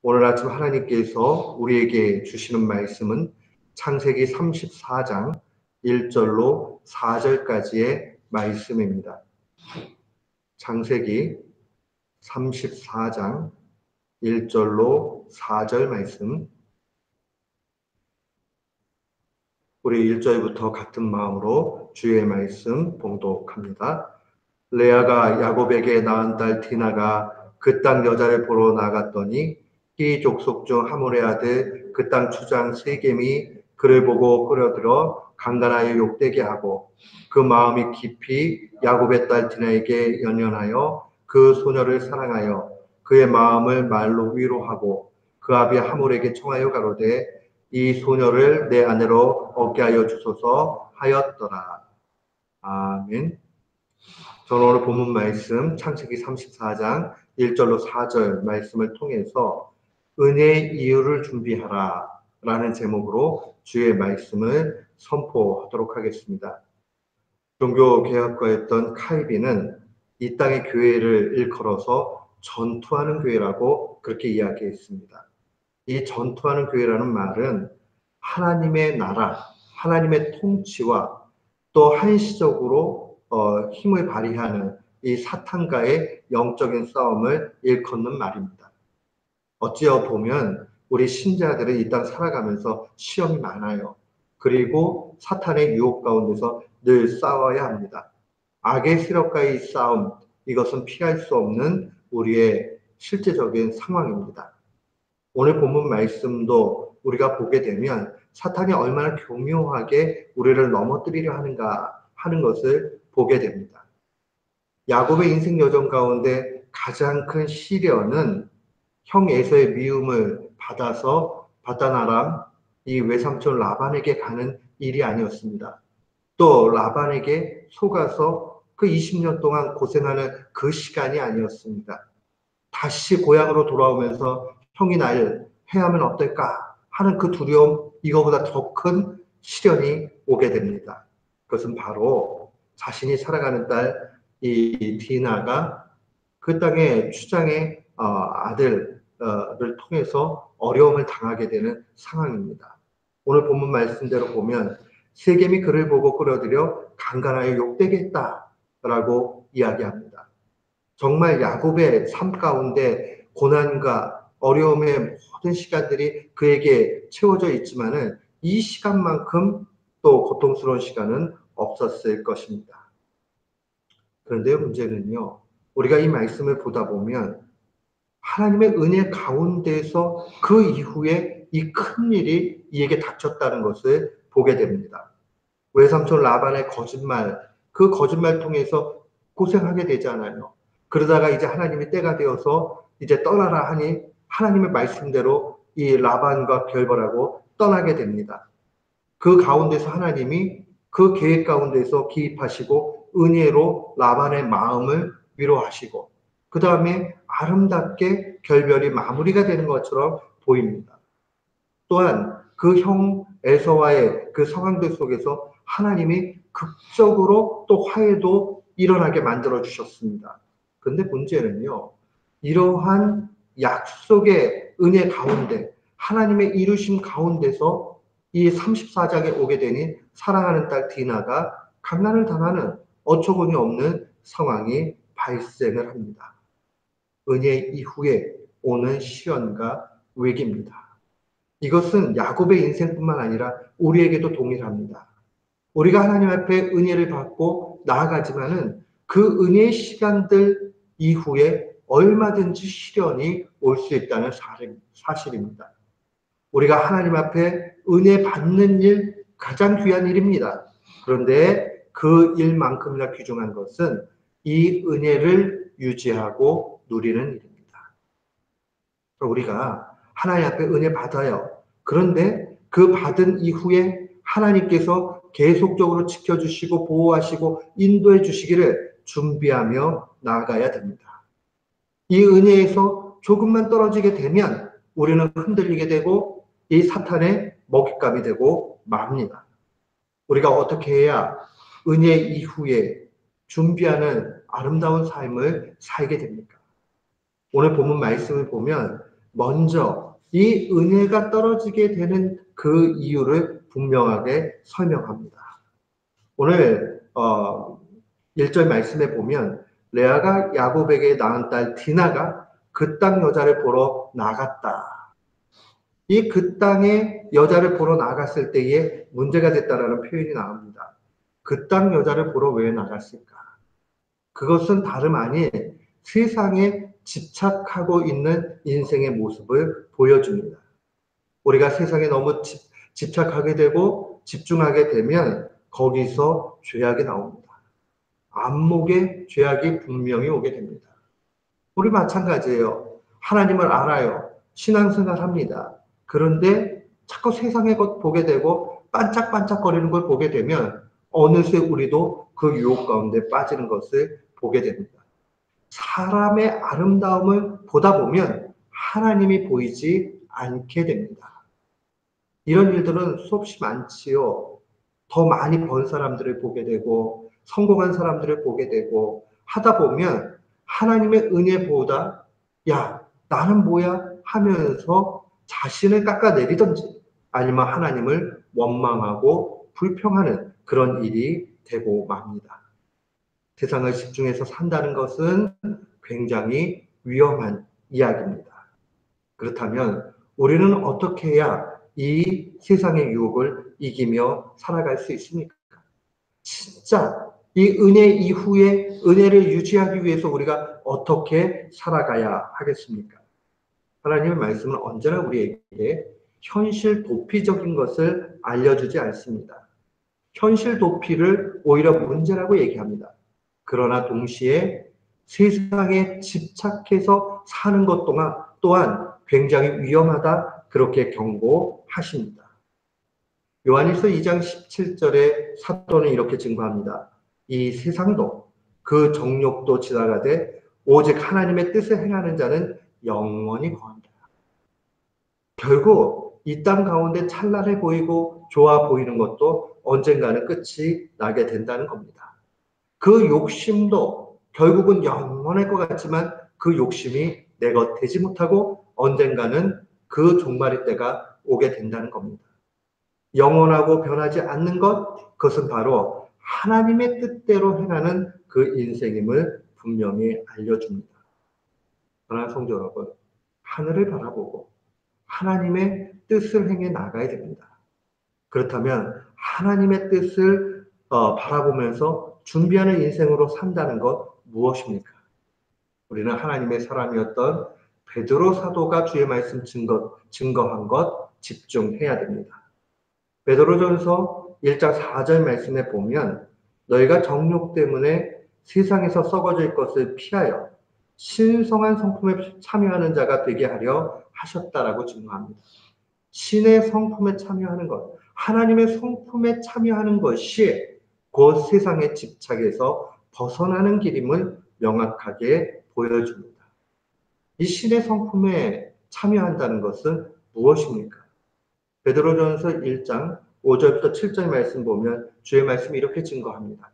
오늘 아침 하나님께서 우리에게 주시는 말씀은 창세기 34장 1절로 4절까지의 말씀입니다. 창세기 34장 1절로 4절 말씀. 우리 1절부터 같은 마음으로 주의 말씀 봉독합니다. 레아가 야곱에게 낳은 딸 디나가 그 땅 여자를 보러 나갔더니 히 족속 중 하몰의 아들 그 땅 주장 세겜이 그를 보고 끌어들어 강간하여 욕되게 하고 그 마음이 깊이 야곱의 딸 디나에게 연연하여 그 소녀를 사랑하여 그의 마음을 말로 위로하고 그 아비 하몰에게 청하여 가로되 이 소녀를 내 아내로 얻게 하여 주소서 하였더라. 아멘. 저는 오늘 본문 말씀 창세기 34장 1절로 4절 말씀을 통해서 은혜의 이유를 준비하라 라는 제목으로 주의 말씀을 선포하도록 하겠습니다. 종교개혁가였던 칼빈은 이 땅의 교회를 일컬어서 전투하는 교회라고 그렇게 이야기했습니다. 이 전투하는 교회라는 말은 하나님의 나라, 하나님의 통치와 또 한시적으로 힘을 발휘하는 이 사탄과의 영적인 싸움을 일컫는 말입니다. 어찌어 보면 우리 신자들은 이 땅 살아가면서 시험이 많아요. 그리고 사탄의 유혹 가운데서 늘 싸워야 합니다. 악의 세력과의 싸움, 이것은 피할 수 없는 우리의 실제적인 상황입니다. 오늘 본문 말씀도 우리가 보게 되면 사탄이 얼마나 교묘하게 우리를 넘어뜨리려 하는가 하는 것을 보게 됩니다. 야곱의 인생 여정 가운데 가장 큰 시련은 형 에서의 미움을 받아서 바다나람 이 외삼촌 라반에게 가는 일이 아니었습니다. 또 라반에게 속아서 그 20년 동안 고생하는 그 시간이 아니었습니다. 다시 고향으로 돌아오면서 형이 날 해하면 어떨까 하는 그 두려움, 이거보다 더 큰 시련이 오게 됩니다. 그것은 바로 자신이 살아가는 딸 이 디나가 그 땅의 추장의 아들을 통해서 어려움을 당하게 되는 상황입니다. 오늘 본문 말씀대로 보면 세겜이 그를 보고 끌어들여 강간하여 욕되게 했다라고 이야기합니다. 정말 야곱의 삶 가운데 고난과 어려움의 모든 시간들이 그에게 채워져 있지만은 이 시간만큼 또 고통스러운 시간은 없었을 것입니다. 그런데 문제는요, 우리가 이 말씀을 보다 보면 하나님의 은혜 가운데서 그 이후에 이 큰 일이 이에게 닥쳤다는 것을 보게 됩니다. 외삼촌 라반의 거짓말, 그 거짓말 통해서 고생하게 되잖아요. 그러다가 이제 하나님이 때가 되어서 이제 떠나라 하니 하나님의 말씀대로 이 라반과 결별하고 떠나게 됩니다. 그 가운데서 하나님이 그 계획 가운데서 기입하시고 은혜로 라반의 마음을 위로하시고 그 다음에 아름답게 결별이 마무리가 되는 것처럼 보입니다. 또한 그 형 에서와의 그 상황들 속에서 하나님이 극적으로 또 화해도 일어나게 만들어 주셨습니다. 그런데 문제는요, 이러한 약속의 은혜 가운데 하나님의 이루심 가운데서 이 34장에 오게 되니 사랑하는 딸 디나가 강난을 당하는 어처구니 없는 상황이 발생을 합니다. 은혜 이후에 오는 시련과 위기입니다. 이것은 야곱의 인생뿐만 아니라 우리에게도 동일합니다. 우리가 하나님 앞에 은혜를 받고 나아가지만은 그 은혜의 시간들 이후에 얼마든지 시련이 올 수 있다는 사실입니다. 우리가 하나님 앞에 은혜 받는 일 가장 귀한 일입니다. 그런데 그 일만큼이나 귀중한 것은 이 은혜를 유지하고 누리는 일입니다. 우리가 하나님 앞에 은혜 받아요. 그런데 그 받은 이후에 하나님께서 계속적으로 지켜주시고 보호하시고 인도해 주시기를 준비하며 나아가야 됩니다. 이 은혜에서 조금만 떨어지게 되면 우리는 흔들리게 되고 이 사탄의 먹잇감이 되고 맙니다. 우리가 어떻게 해야 은혜 이후에 준비하는 아름다운 삶을 살게 됩니까? 오늘 본문 말씀을 보면 먼저 이 은혜가 떨어지게 되는 그 이유를 분명하게 설명합니다. 오늘 1절 말씀에 보면 레아가 야곱에게 낳은 딸 디나가 그 땅 여자를 보러 나갔다. 이 그 땅에 여자를 보러 나갔을 때에 문제가 됐다라는 표현이 나옵니다. 그 땅 여자를 보러 왜 나갔을까? 그것은 다름 아닌 세상에 집착하고 있는 인생의 모습을 보여줍니다. 우리가 세상에 너무 집착하게 되고 집중하게 되면 거기서 죄악이 나옵니다. 안목에 죄악이 분명히 오게 됩니다. 우리 마찬가지예요. 하나님을 알아요. 신앙생활 합니다. 그런데 자꾸 세상의 것 보게 되고 반짝반짝거리는 걸 보게 되면 어느새 우리도 그 유혹 가운데 빠지는 것을 보게 됩니다. 사람의 아름다움을 보다 보면 하나님이 보이지 않게 됩니다. 이런 일들은 수없이 많지요. 더 많이 번 사람들을 보게 되고 성공한 사람들을 보게 되고 하다 보면 하나님의 은혜보다 야 나는 뭐야 하면서 자신을 깎아내리든지 아니면 하나님을 원망하고 불평하는 그런 일이 되고 맙니다. 세상을 집중해서 산다는 것은 굉장히 위험한 이야기입니다. 그렇다면 우리는 어떻게 해야 이 세상의 유혹을 이기며 살아갈 수 있습니까? 진짜 이 은혜 이후에 은혜를 유지하기 위해서 우리가 어떻게 살아가야 하겠습니까? 하나님의 말씀은 언제나 우리에게 현실 도피적인 것을 알려주지 않습니다. 현실 도피를 오히려 문제라고 얘기합니다. 그러나 동시에 세상에 집착해서 사는 것 또한 굉장히 위험하다 그렇게 경고하십니다. 요한일서 2장 17절에 사도는 이렇게 증거합니다. 이 세상도 그 정욕도 지나가되 오직 하나님의 뜻을 행하는 자는 영원히 거한다. 결국 이 땅 가운데 찬란해 보이고 좋아 보이는 것도 언젠가는 끝이 나게 된다는 겁니다. 그 욕심도 결국은 영원할 것 같지만 그 욕심이 내 것 되지 못하고 언젠가는 그 종말의 때가 오게 된다는 겁니다. 영원하고 변하지 않는 것, 그것은 바로 하나님의 뜻대로 행하는 그 인생임을 분명히 알려줍니다. 그러나 성도 여러분, 하늘을 바라보고 하나님의 뜻을 행해 나가야 됩니다. 그렇다면 하나님의 뜻을 바라보면서 준비하는 인생으로 산다는 것 무엇입니까? 우리는 하나님의 사람이었던 베드로 사도가 주의 말씀 증거한 것 집중해야 됩니다. 베드로전서 1장 4절 말씀에 보면 너희가 정욕 때문에 세상에서 썩어질 것을 피하여 신성한 성품에 참여하는 자가 되게 하려 하셨다라고 증거합니다. 신의 성품에 참여하는 것, 하나님의 성품에 참여하는 것이 곧 세상의 집착에서 벗어나는 길임을 명확하게 보여줍니다. 이 신의 성품에 참여한다는 것은 무엇입니까? 베드로전서 1장 5절부터 7절 말씀 보면 주의 말씀이 이렇게 증거합니다.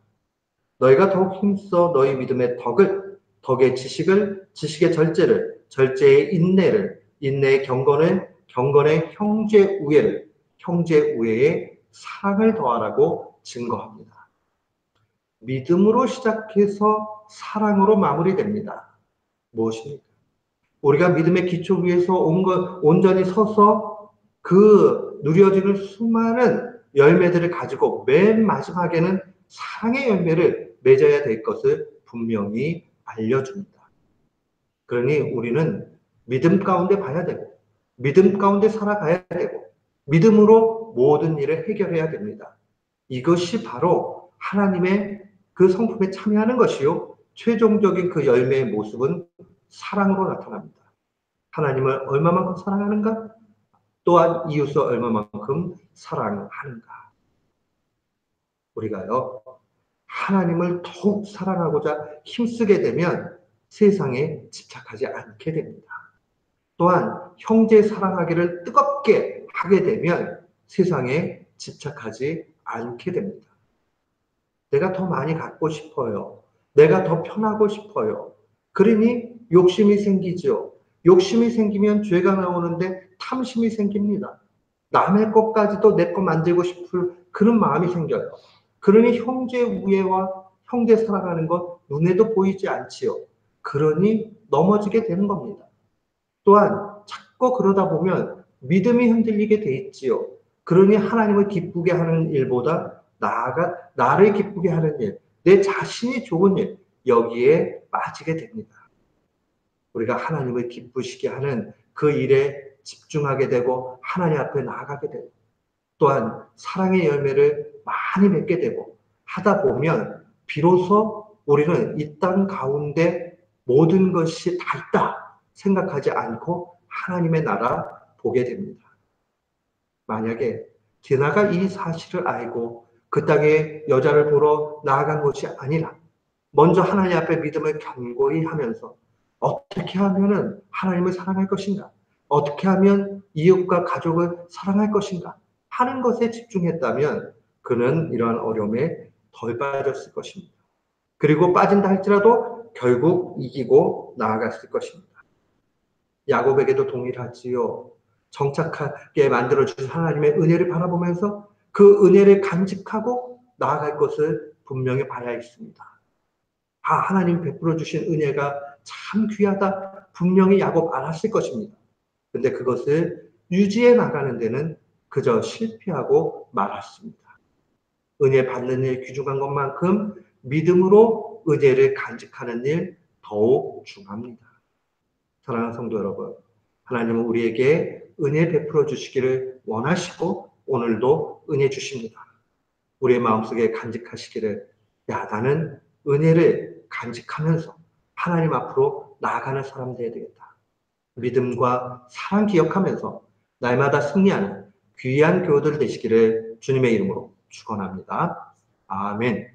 너희가 더욱 힘써 너희 믿음의 덕을, 덕의 지식을, 지식의 절제를, 절제의 인내를, 인내의 경건을, 경건의 형제 우애를, 형제 우애에 사랑을 더하라고 증거합니다. 믿음으로 시작해서 사랑으로 마무리됩니다. 무엇입니까? 우리가 믿음의 기초 위에서 온전히 서서 그 누려지는 수많은 열매들을 가지고 맨 마지막에는 사랑의 열매를 맺어야 될 것을 분명히 알려줍니다. 그러니 우리는 믿음 가운데 봐야 되고 믿음 가운데 살아가야 되고 믿음으로 모든 일을 해결해야 됩니다. 이것이 바로 하나님의 그 성품에 참여하는 것이요. 최종적인 그 열매의 모습은 사랑으로 나타납니다. 하나님을 얼마만큼 사랑하는가? 또한 이웃을 얼마만큼 사랑하는가? 우리가요, 하나님을 더욱 사랑하고자 힘쓰게 되면 세상에 집착하지 않게 됩니다. 또한 형제 사랑하기를 뜨겁게 하게 되면 세상에 집착하지 않게 됩니다. 내가 더 많이 갖고 싶어요. 내가 더 편하고 싶어요. 그러니 욕심이 생기죠. 욕심이 생기면 죄가 나오는데 탐심이 생깁니다. 남의 것까지도 내 것 만들고 싶을 그런 마음이 생겨요. 그러니 형제 우애와 형제 사랑하는 것 눈에도 보이지 않지요. 그러니 넘어지게 되는 겁니다. 또한 자꾸 그러다 보면 믿음이 흔들리게 돼 있지요. 그러니 하나님을 기쁘게 하는 일보다 나아가 나를 기쁘게 하는 일, 내 자신이 좋은 일, 여기에 빠지게 됩니다. 우리가 하나님을 기쁘시게 하는 그 일에 집중하게 되고 하나님 앞에 나아가게 되고 또한 사랑의 열매를 많이 맺게 되고 하다 보면 비로소 우리는 이 땅 가운데 모든 것이 다 있다 생각하지 않고 하나님의 나라 보게 됩니다. 만약에 디나가 이 사실을 알고 그 땅에 여자를 보러 나아간 것이 아니라 먼저 하나님 앞에 믿음을 견고히 하면서 어떻게 하면은 하나님을 사랑할 것인가? 어떻게 하면 이웃과 가족을 사랑할 것인가? 하는 것에 집중했다면 그는 이러한 어려움에 덜 빠졌을 것입니다. 그리고 빠진다 할지라도 결국 이기고 나아갔을 것입니다. 야곱에게도 동일하지요. 정착하게 만들어주신 하나님의 은혜를 바라보면서 그 은혜를 간직하고 나아갈 것을 분명히 봐야 했습니다. 하나님 베풀어 주신 은혜가 참 귀하다. 분명히 야곱 알았을 것입니다. 근데 그것을 유지해 나가는 데는 그저 실패하고 말았습니다. 은혜 받는 일 귀중한 것만큼 믿음으로 은혜를 간직하는 일 더욱 중요합니다. 사랑하는 성도 여러분, 하나님은 우리에게 은혜 베풀어 주시기를 원하시고 오늘도 은혜 주십니다. 우리의 마음속에 간직하시기를 나는 은혜를 간직하면서 하나님 앞으로 나아가는 사람 되어야 되겠다. 믿음과 사랑 기억하면서 날마다 승리하는 귀한 교우들 되시기를 주님의 이름으로 축원합니다. 아멘.